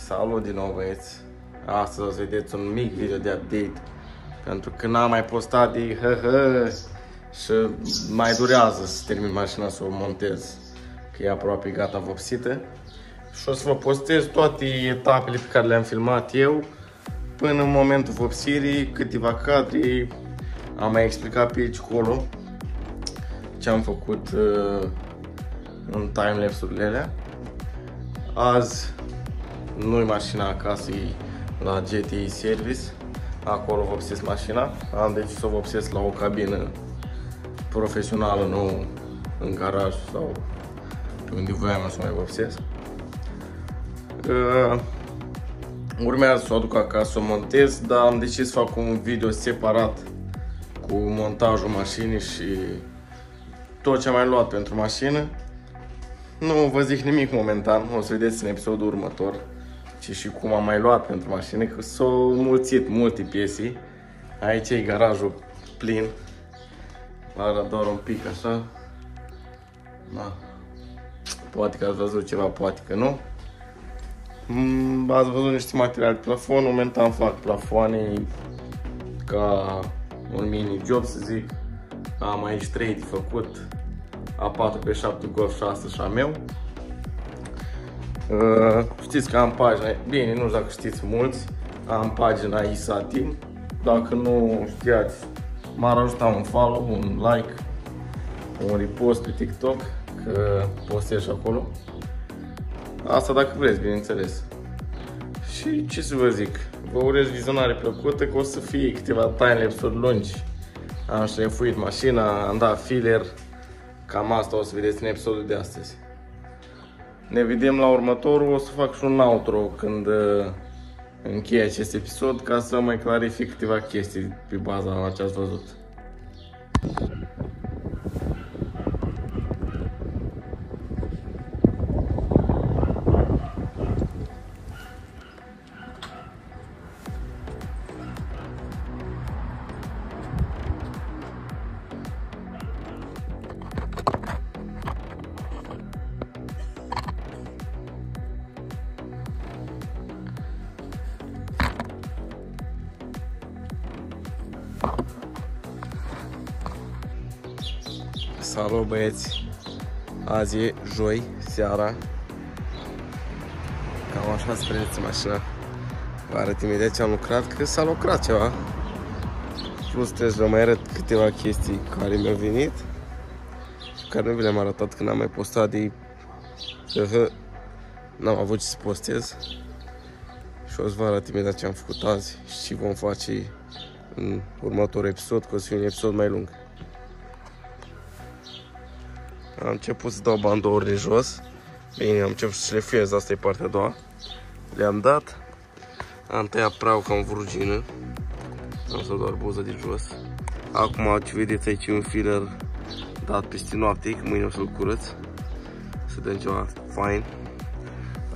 Salut din nou, băieți! Astăzi o să vedeți un mic video de update, pentru că n-am mai postat de și mai durează să termin mașina să o montez, că e aproape gata vopsită. Și o să vă postez toate etapele pe care le-am filmat eu până în momentul vopsirii, câteva cadre. Am mai explicat pe aici colo ce am făcut în timelapse-urile alea. Azi nu-i mașina acasă, e la GTI Service. Acolo vopsesc mașina. Am decis să o vopsesc la o cabină profesională, nu în garaj sau pe unde voiam să mai vopsesc. Urmează să o aduc acasă, să o montez, dar am decis să fac un video separat cu montajul mașinii și tot ce am mai luat pentru mașină. Nu vă zic nimic momentan, o să vedeți în episodul următor ce și cum am mai luat pentru mașină, că s-au mulțit multe piese. Aici e garajul plin, arată doar un pic așa. Da. Poate că ați văzut ceva, poate că nu. Ați văzut niște materiale de plafon, momentan fac plafoane ca un mini job, să zic. Am aici 3 de făcut, A4x7 Golf 6 și a meu. Știți că am pagina, bine, nu știu dacă știți mulți, am pagina ISA Team. Dacă nu știați, m-ar ajuta un follow, un like, un repost pe TikTok, că postez și acolo. Asta dacă vreți, bineînțeles. Și ce să vă zic, vă urez vizionare plăcută, că o să fie câteva timelapse-uri lungi. Am șlefuit mașina, am dat filler, cam asta o să vedeți în episodul de astăzi. Ne vedem la următorul, o să fac și un outro când închei acest episod, ca să mai clarific câteva chestii pe baza la ce ați văzut. Salut, băieți! Azi e joi, seara. Cam așa se prezintă mașina. Vă arăt imediat ce am lucrat, că s-a lucrat ceva. Plus trebuie să vă mai arăt câteva chestii care mi-au venit și care nu vi le-am arătat când am mai postat de... N-am avut ce să postez. Și o să vă arăt imediat ce am făcut azi și ce vom face în următorul episod, că o să fie un episod mai lung. Am început să dau bandourile jos. Bine, am început să șlefuiez, asta e partea a doua. Le-am dat. Am tăiat pragul ca în vrugină. Am să doar buza de jos. Acum ce vedeți aici un filler dat peste noapte, că mâine o să-l curăț. Să dăm ceva fain.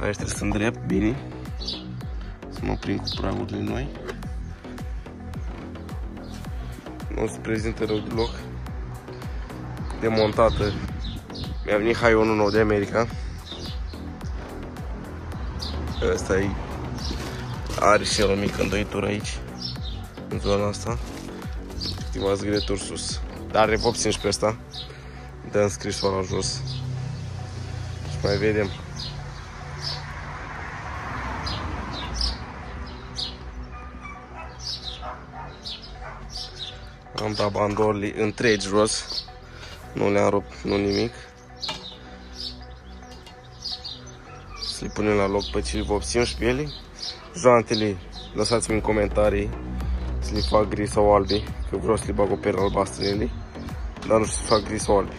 Aici trebuie să îndrept bine. Să mă prind cu pragurile noi. Nu se prezintă rău deloc. Demontată. Mi-a venit haionul nou de America. Ăsta e, are și el o mică îndoitură aici, în zona asta. Câteva zgârieturi sus. Dar revopsim și pe ăsta. Dăm scrisul la jos. Și mai vedem. Am dat bandourile întregi jos. Nu le-am rupt, nu nimic. Să le punem la loc pe ce le vopsim și pe ele. Jantele, lăsați-mi în comentarii să le fac gri sau albi, că vreau să le bag o perlă albastră în ele, dar nu știu să fac gri sau albi.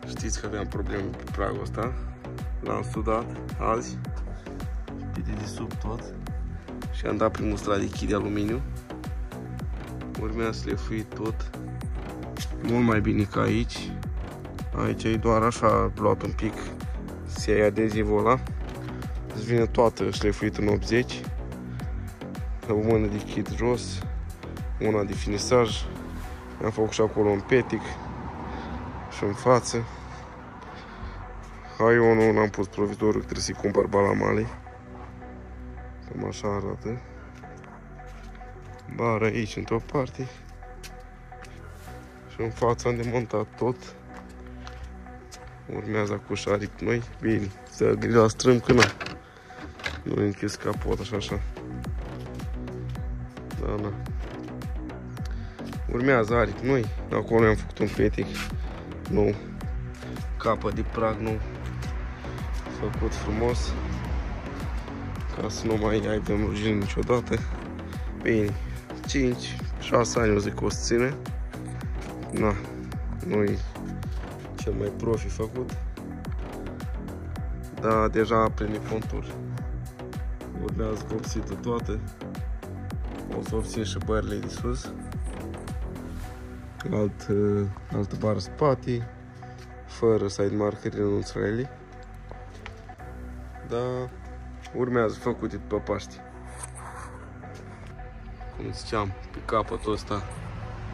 Știți că aveam probleme pe pragul ăsta. L-am sudat azi, pe de sub tot, și am dat primul strat de chii de aluminiu. Urmează să le fui tot mult mai bine ca aici. Aici e doar așa luat un pic să iei adezivul ăla. Îți vine toată șlefuită în 80. O mână de kit jos, una de finisaj. Am făcut și acolo un petic și în față. haionul n-am pus provizorul, că trebuie să-i cumpăr balamale. Cam așa arată. Bară aici într-o parte. Și în fața am demontat tot. Urmează cu aripi noi. Bine, să grila strâm că na. Nu închis capot așa. Da. Urmează aripi noi. Acolo am făcut un petic nou. Capă de prag nou. Făcut frumos. Ca să nu mai avem rugini niciodată. Bine, 5-6 ani o zic că o să ține. Na, nu-i cel mai profi făcut. Dar deja prinde conturi. Urmează vopsită toate. O să obțin și bările de sus. Altă bară spate. Fără side marker în ultralele. Dar urmează făcute după Paște. Cum ziceam, pe capătul ăsta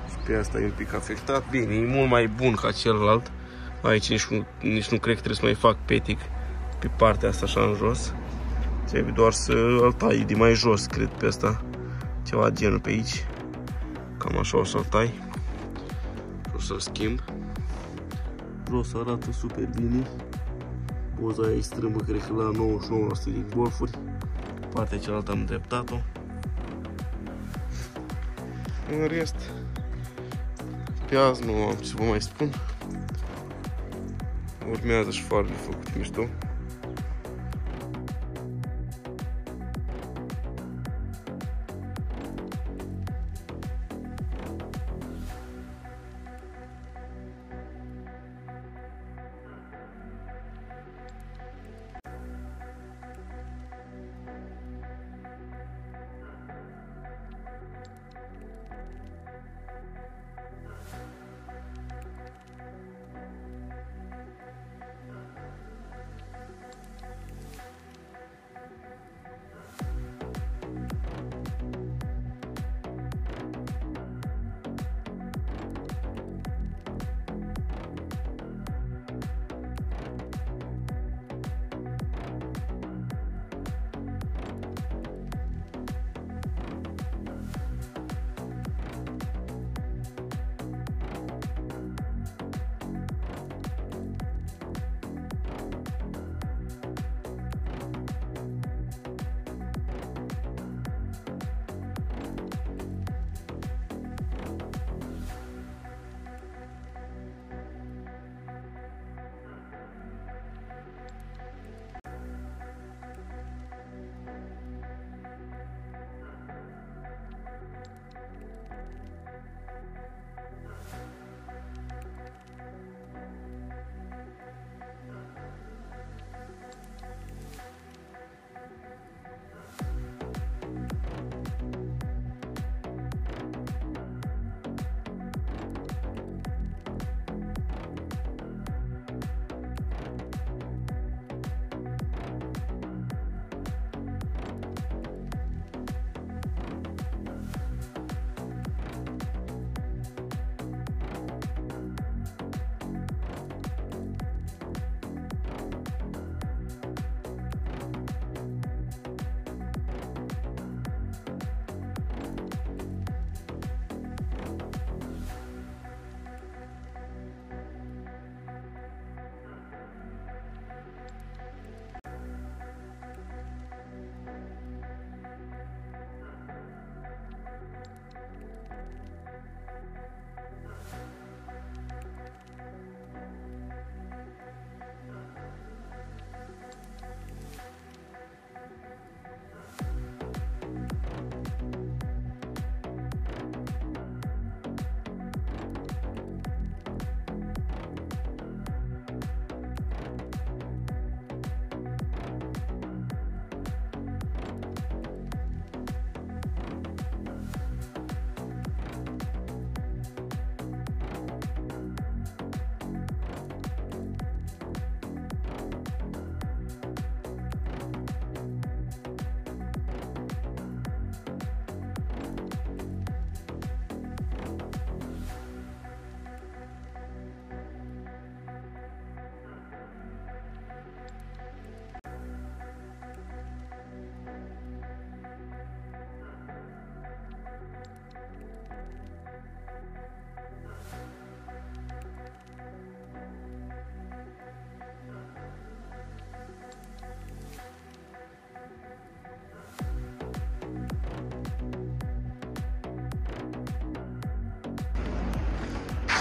și pe asta e un pic afectat. Bine, e mult mai bun ca celălalt. Aici nici nu cred că trebuie să mai fac petic pe partea asta așa în jos. Trebuie doar să îl tai de mai jos, cred, pe asta. Ceva genul pe aici. Cam așa o să-l tai. O să-l schimb. Jos arată super bine. Poza aia e strâmbă, cred că la 99% din golfuri. Partea cealaltă am îndreptat-o. În rest, pe azi nu am ce să vă mai spun. Urmează și farele făcute mișto.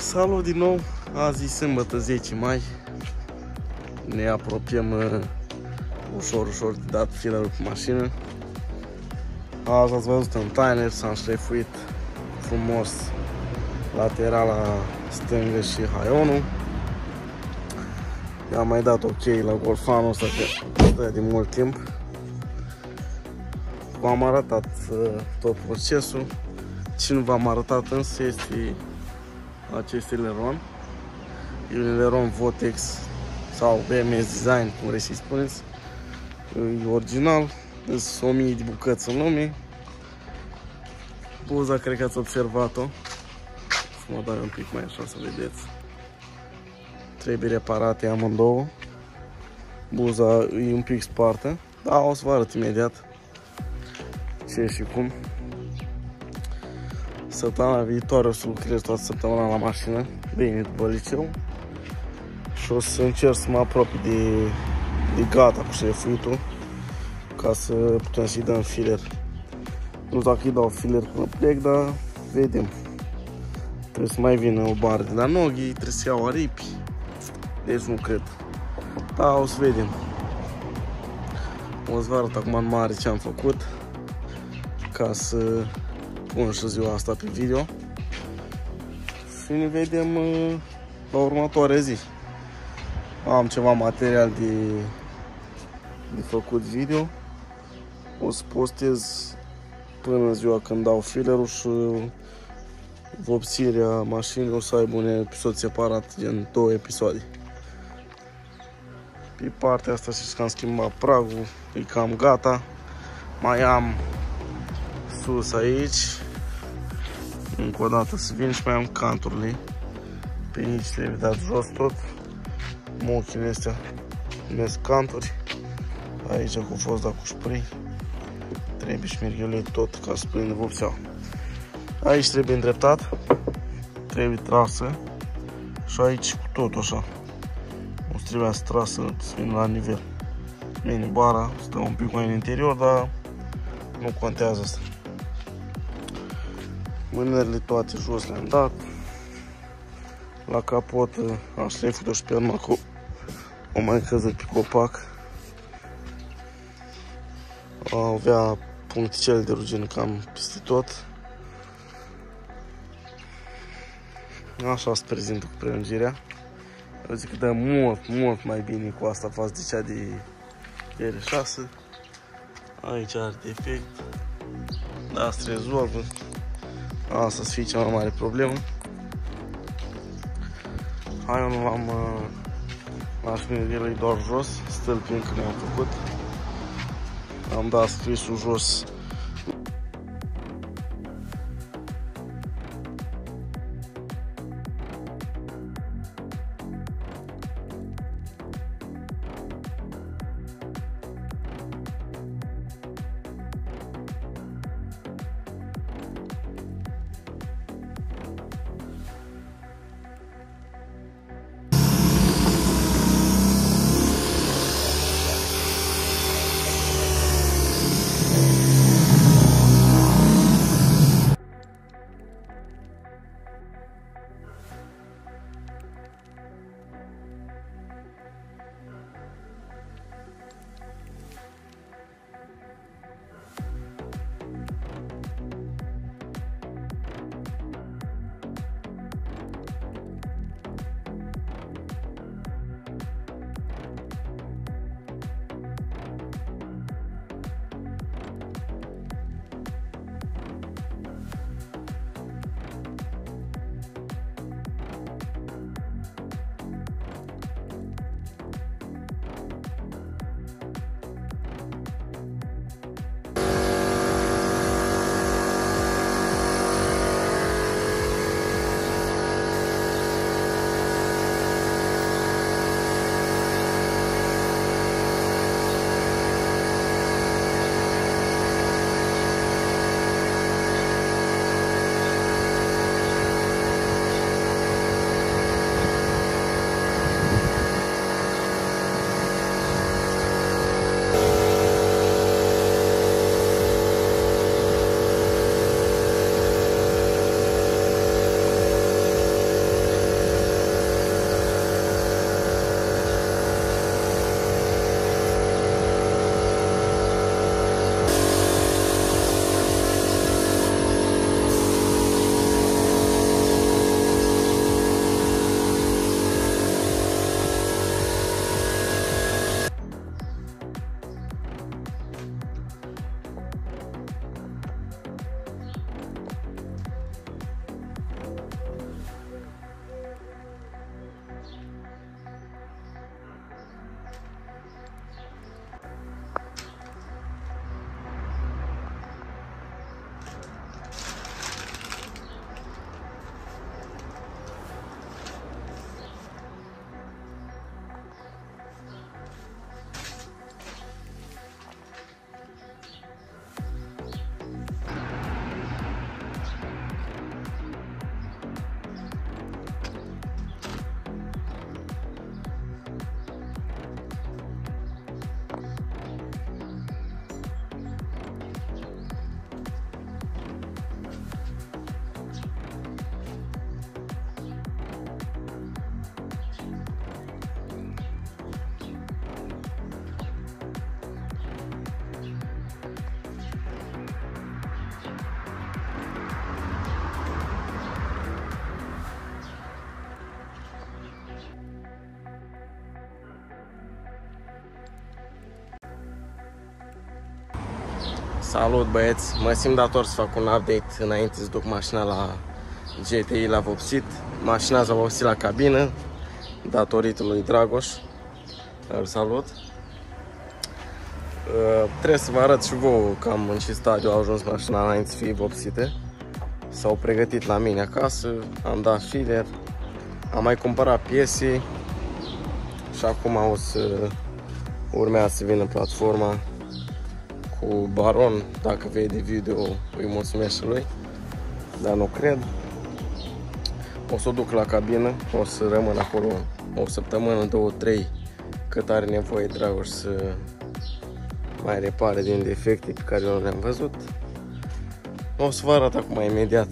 Salut din nou, azi e sâmbătă 10 mai. Ne apropiem ușor de dat filerul pe mașină. Azi ați văzut în timer, s-a șlefuit frumos laterala stângă și haionul. I-am mai dat ok la golfanul ăsta că stă de mult timp. V-am arătat tot procesul. Ce nu v-am arătat însă este acest eleron. E un eleron Vortex sau BMS Design, cum vreți să-i spuneți. E original, sunt 1000 de bucăți în lume. Buza, cred că ați observat-o. Să mă dau un pic mai așa să vedeți. Trebuie reparate amândouă. Buza e un pic spartă, dar o să vă arăt imediat ce și cum. Săptămâna viitoare o să lucrez toată săptămâna la mașină, bine după liceu. Și o să încerc să mă apropii de gata cu șlefuitul, ca să putem să-i dăm filer. Nu știu dacă îi dau filer până plec, dar vedem. Trebuie să mai vină o bară de la Noghi, trebuie să iau aripi, deci nu cred. Da, o să vedem. O să vă arăt acum în mare ce am făcut, ca să pun și ziua asta pe video. Și ne vedem la următoarea zi. Am ceva material de făcut video. O să postez până în ziua când dau filerul și vopsirea mașinii o să aibă un episod separat, gen 2 episoade. Pe partea asta știți că am schimbat pragul, e cam gata. Mai am sus aici, încă o dată să vin și mai am canturile. Pe aici trebuie dat jos tot. Mochile astea numesc canturi. Aici cu fost dat cu spray. Trebuie șmirgheluit tot ca să prindă vopseaua. Aici trebuie îndreptat, trebuie trasă și aici cu tot așa. O să trebuia să trasă să vină la nivel. Bine, bara stă un pic mai în interior, dar nu contează asta. Mânerile toate jos le-am dat. La capot am șlefuit-o și pe urmă cu o mai căzut pe copac. Avea puncticele de rugină cam peste tot. Așa se prezintă cu prelungirea. Eu zic că dă mult mai bine cu asta față de cea de R6. Aici are defect, dar se rezolvă. Asta să fie cea mai mare problemă. Haionul l-am șmirgheluit doar jos, stâlpii încă ne-am făcut. Am dat scrisul jos. Salut băieți, mă simt dator să fac un update înainte să duc mașina la GTI la vopsit. Mașina s-a vopsit la cabină datorită lui Dragoș. Îl salut. Trebuie să vă arăt și vouă cam în ce stadiu a ajuns mașina înainte să fie vopsite. S-au pregătit la mine acasă, am dat filler, am mai cumpărat piese și acum urmează să vină platforma cu Baron. Dacă vede video, îi mulțumesc și lui, dar nu cred. O să o duc la cabină, o să rămân acolo o săptămână, 2-3, cât are nevoie Dragoș să mai repare din defecte pe care nu le-am văzut. O să vă arăt acum imediat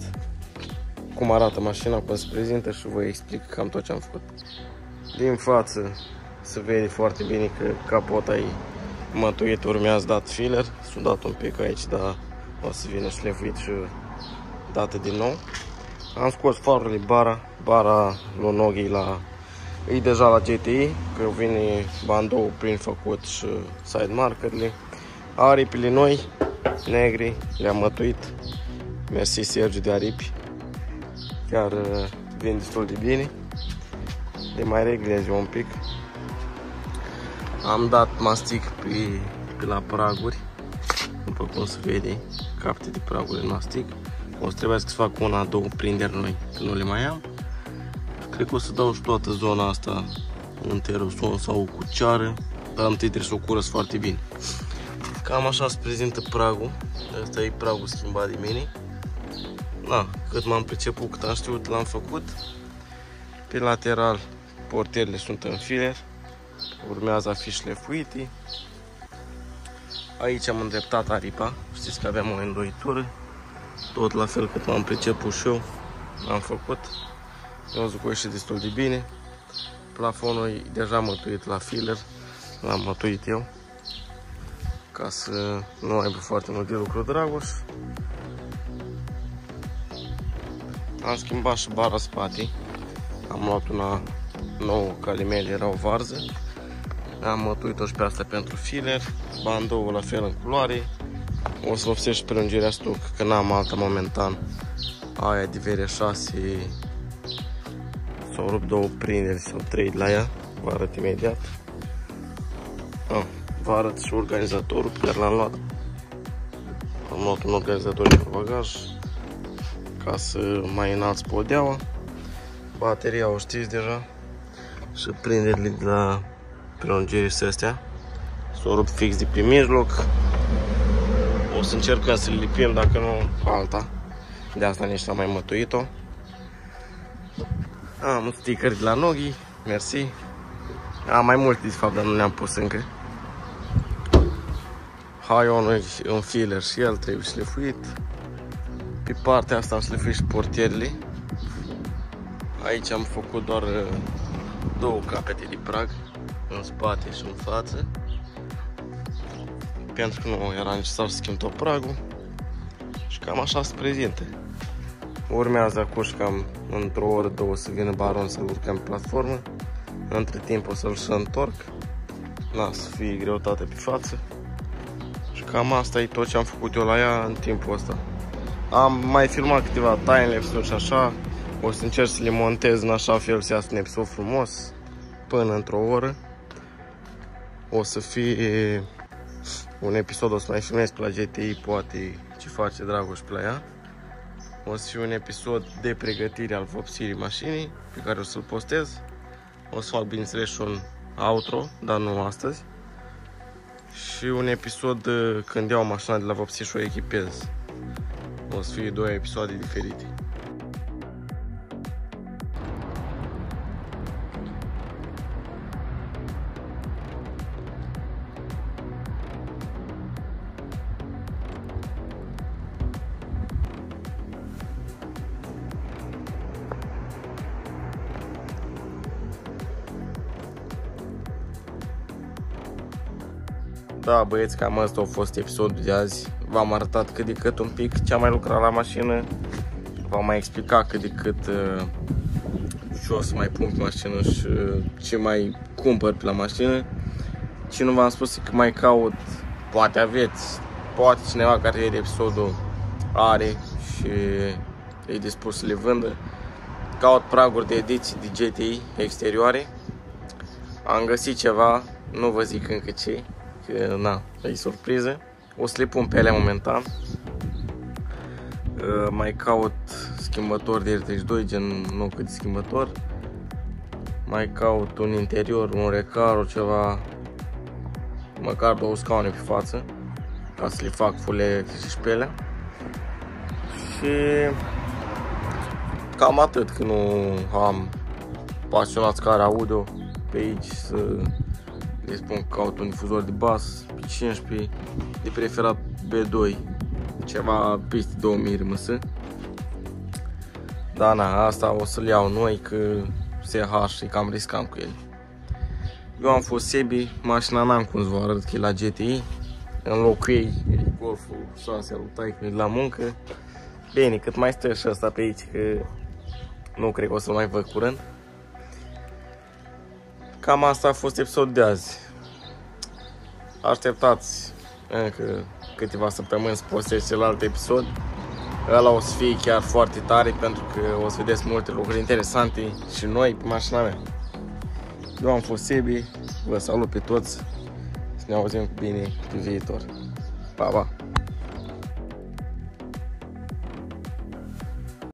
cum arată mașina, cum se prezintă și vă explic cam tot ce am făcut. Din față se vede foarte bine că capota e mătuit, urmează dat filler, s-a dat un pic aici, dar o să vină șlefuit și dată din nou. Am scos farurile, bara lui Noghi e deja la GTI, că vine bandou prin făcut și side markerile. Aripile noi, negri, le-am mătuit. Mersi Sergiu de aripi, chiar vin destul de bine. Le mai reglez un pic. Am dat mastic pe la praguri, după cum se vede, capte de praguri în mastic. O să trebuiască să fac una, două prinderi noi, că nu le mai am. Cred că o să dau și toată zona asta în teroson sau cu ceară, dar întâi trebuie să o curăț foarte bine. Cam așa se prezintă pragul. Asta e pragul schimbat de mine. Na, cât m-am priceput, cât am știut, l-am făcut. Pe lateral, portierile sunt în filler. Urmează a fi șlefuite. Aici am îndreptat aripa. Știți că aveam o îndoitură. Tot la fel cât m-am priceput și eu, l-am făcut. Eu zic că a ieșit destul de bine. Plafonul e deja mătuit la filler. L-am mătuit eu, ca să nu aibă foarte mult de lucru Dragoș. Am schimbat și bara spate. Am luat una nouă, calimele erau varză. Am mătuit-o și pe asta pentru filler. Bandoul la fel în culoare. O să vopsesc și prelungirea stoc, că n-am alta momentan. Aia de VR6 s-au rupt două prinderi sau 3 la ea. Vă arăt imediat. Vă arăt și organizatorul pe care l-am luat. Am luat un organizator de bagaj ca să mai înalți podeaua. Bateria o știți deja. Și prinderile de la prelungiri și astea s-au rupt fix de pe mijloc. O să încercăm să le lipim, dacă nu alta. De asta nici n-am mai mătuit-o. Am un sticker de la Noghi, mersi. Am mai multe de fapt, dar nu le-am pus încă. Haionul în filler și el trebuie șlefuit. Pe partea asta am șlefuit și portierile. Aici am făcut doar două capete de prag, în spate și în față, pentru că nu era necesar să schimb tot pragul. Și cam așa se prezintă. Urmează acum și cam într-o oră, două să vină Baron să-l urcăm pe platformă. Între timp o să-l și întorc. Să fie greutate pe față. Și cam asta e tot ce am făcut eu la ea în timpul ăsta. Am mai filmat câteva timelapse-uri și așa. O să încerc să le montez în așa fel să iasă un episod frumos până într-o oră. O să fie un episod, o să mai filmez pe la GTI, poate ce face Dragoș pe la ea. O să fie un episod de pregătire al vopsirii mașinii, pe care o să-l postez. O să fac, bineînțeles, și un outro, dar nu astăzi. Și un episod când iau mașina de la vopsit și o echipez. O să fie două episoade diferite. Da, băieți, cam asta a fost episodul de azi. V-am arătat cât de cât un pic ce am mai lucrat la mașină. V-am mai explicat cât de cât ce o să mai pun pe mașină și ce mai cumpăr pe la mașină. Și nu v-am spus că mai caut, poate aveți poate cineva care vede episodul are și e dispus să le vândă. Caut praguri de ediții de GTI exterioare. Am găsit ceva, nu vă zic încă ce, că na, e surpriză. O să le pun pe alea momentan. Mai caut schimbător de R32, gen nou cât de schimbător. Mai caut un interior, un recaro, ceva, măcar 2 scaune pe față, ca să le fac full electrice și pe alea. Și cam atât, că nu am pasionați care audio pe aici să le spun că caut un difuzor de bas pe 15, de preferat B2, ceva peste 2000 RMS. Da, na, asta o să-l iau noi, că SH e cam riscant cu el. Eu am fost Sebi, mașina n-am cum să vă arăt că e la GTI. În locul ei e Golful 6 al lui taică la muncă. Bine, cât mai stă și ăsta pe aici, că nu cred că o să-l mai văd curând. Cam asta a fost episodul de azi. Așteptați încă câteva săptămâni să postez celălalt episod. Ăla o să fie chiar foarte tare, pentru că o să vedeți multe lucruri interesante și noi pe mașina mea. Eu am fost Sebi, vă salut pe toți, să ne auzim cu bine pe viitor. Pa, pa!